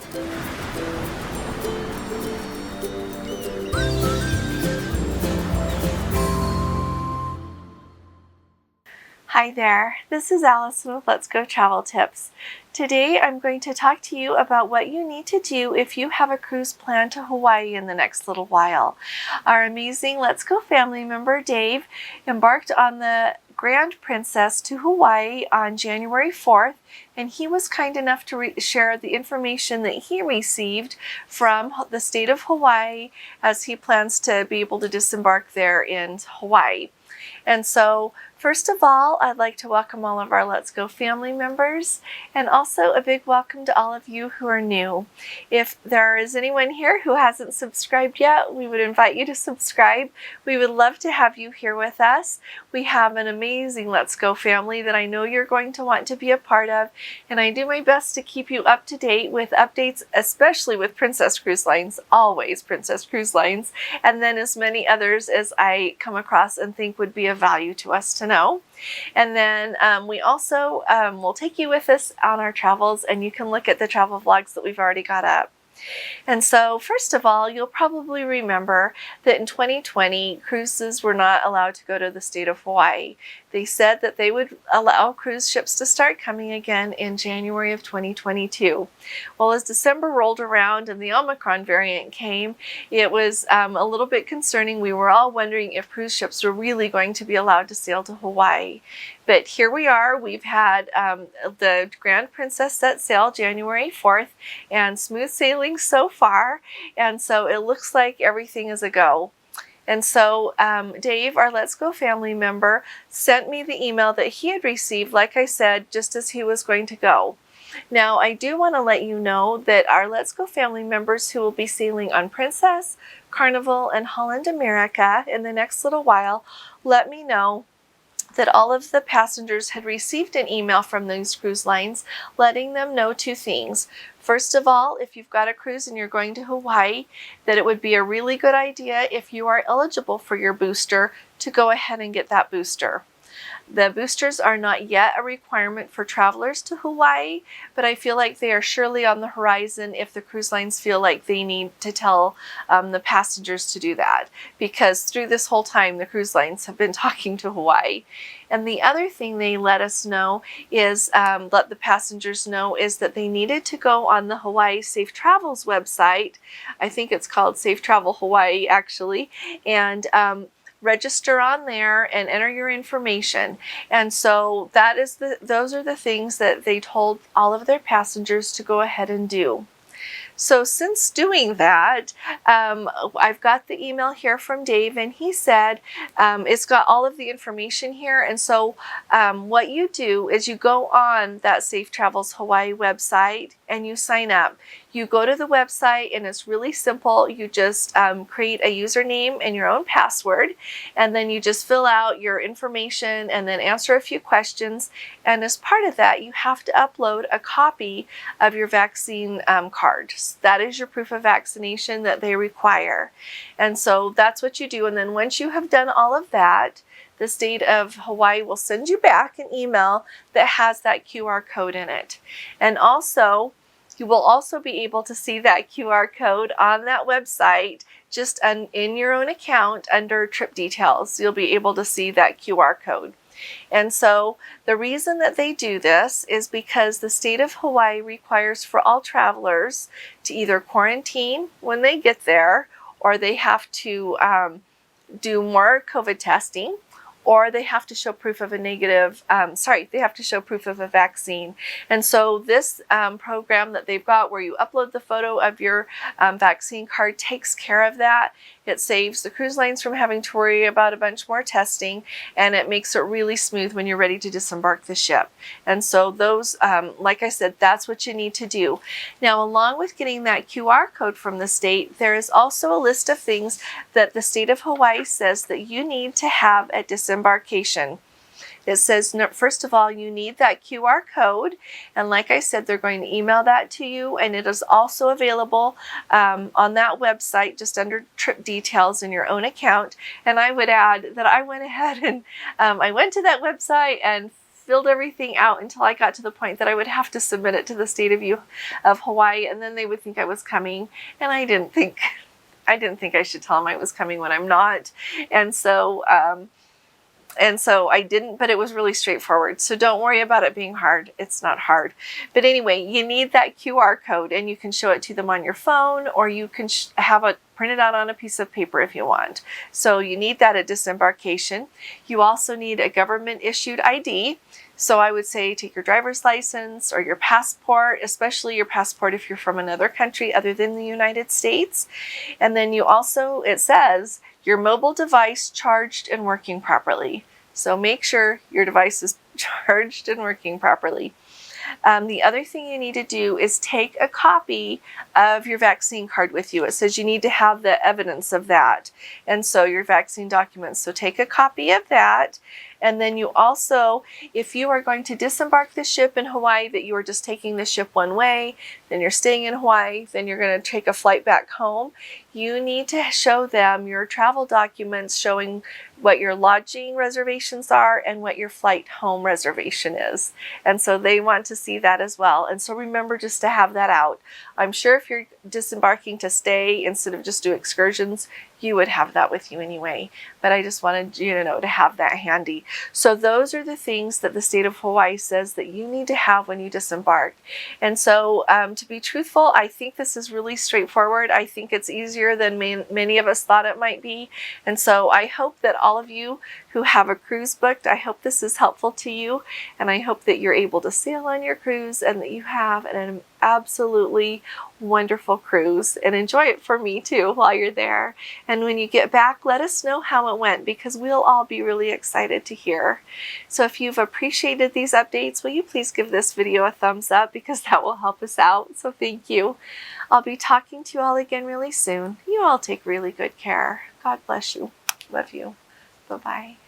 Hi there, this is Allison with Let's Go Travel Tips. Today I'm going to talk to you about what you need to do if you have a cruise planned to Hawaii in the next little while. Our amazing Let's Go family member Dave embarked on the Grand Princess to Hawaii on January 4th, and he was kind enough to share the information that he received from the state of Hawaii as he plans to be able to disembark there in Hawaii. And so, first of all, I'd like to welcome all of our Let's Go family members, and also a big welcome to all of you who are new. If there is anyone here who hasn't subscribed yet, we would invite you to subscribe. We would love to have you here with us. We have an amazing Let's Go family that I know you're going to want to be a part of, and I do my best to keep you up to date with updates, especially with Princess Cruise Lines, always Princess Cruise Lines, and then as many others as I come across and think would be of value to us to know. And then we also will take you with us on our travels, and you can look at the travel vlogs that we've already got up. And so first of all, you'll probably remember that in 2020, cruises were not allowed to go to the state of Hawaii. They said that they would allow cruise ships to start coming again in January of 2022. Well, as December rolled around and the Omicron variant came, it was a little bit concerning. We were all wondering if cruise ships were really going to be allowed to sail to Hawaii. But here we are. We've had the Grand Princess set sail January 4th, and smooth sailing so far. And so it looks like everything is a go. And so Dave, our Let's Go family member, sent me the email that he had received, like I said, just as he was going to go. Now, I do want to let you know that our Let's Go family members who will be sailing on Princess, Carnival, and Holland America in the next little while, let me know that all of the passengers had received an email from those cruise lines letting them know two things. First of all, if you've got a cruise and you're going to Hawaii, that it would be a really good idea, if you are eligible for your booster, to go ahead and get that booster. The boosters are not yet a requirement for travelers to Hawaii, but I feel like they are surely on the horizon if the cruise lines feel like they need to tell the passengers to do that, because through this whole time the cruise lines have been talking to Hawaii. And the other thing they let us know is, let the passengers know, is that they needed to go on the Hawaii Safe Travels website. I think it's called Safe Travel Hawaii actually, and register on there and enter your information. And so those are the things that they told all of their passengers to go ahead and do. So since doing that, I've got the email here from Dave, and he said it's got all of the information here. And so what you do is you go on that Safe Travels Hawaii website and you sign up. You go to the website and it's really simple. You just create a username and your own password, and then you just fill out your information and then answer a few questions. And as part of that, you have to upload a copy of your vaccine card. That is your proof of vaccination that they require. And so that's what you do. And then once you have done all of that, the state of Hawaii will send you back an email that has that QR code in it. And also, you will also be able to see that QR code on that website just in your own account under trip details. You'll be able to see that QR code. And so the reason that they do this is because the state of Hawaii requires for all travelers to either quarantine when they get there, or they have to do more COVID testing, or they have to show proof of a they have to show proof of a vaccine. And so this program that they've got, where you upload the photo of your vaccine card, takes care of that. It saves the cruise lines from having to worry about a bunch more testing, and it makes it really smooth when you're ready to disembark the ship. And so those, like I said, that's what you need to do. Now, along with getting that QR code from the state, there is also a list of things that the state of Hawaii says that you need to have at disembarkation. It says, first of all, you need that QR code. And like I said, they're going to email that to you. And it is also available on that website, just under trip details in your own account. And I would add that I went ahead and I went to that website and filled everything out until I got to the point that I would have to submit it to the state of Hawaii, and then they would think I was coming, and I didn't think I should tell them I was coming when I'm not. And so I didn't, but it was really straightforward. So don't worry about it being hard. It's not hard. But anyway, you need that QR code, and you can show it to them on your phone, or you can have it printed out on a piece of paper if you want. So you need that at disembarkation. You also need a government issued ID. So I would say take your driver's license or your passport, especially your passport if you're from another country other than the United States. And then you also, it says, your mobile device charged and working properly. So make sure your device is charged and working properly. The other thing you need to do is take a copy of your vaccine card with you. It says you need to have the evidence of that. And so your vaccine documents. So take a copy of that. And then you also, if you are going to disembark the ship in Hawaii, that you are just taking the ship one way, then you're staying in Hawaii, then you're going to take a flight back home, you need to show them your travel documents showing what your lodging reservations are and what your flight home reservation is. And so they want to see that as well. And so remember just to have that out. I'm sure if you're disembarking to stay instead of just do excursions, you would have that with you anyway. But I just wanted you to know to have that handy. So those are the things that the state of Hawaii says that you need to have when you disembark. And so to be truthful, I think this is really straightforward. I think it's easier than many of us thought it might be. And so I hope that all of you who have a cruise booked, I hope this is helpful to you. And I hope that you're able to sail on your cruise and that you have an absolutely wonderful cruise, and enjoy it for me too while you're there. And when you get back, let us know how it went, because we'll all be really excited to hear. So if you've appreciated these updates, will you please give this video a thumbs up, because that will help us out. So thank you. I'll be talking to you all again really soon. You all take really good care. God bless you. Love you. Bye-bye.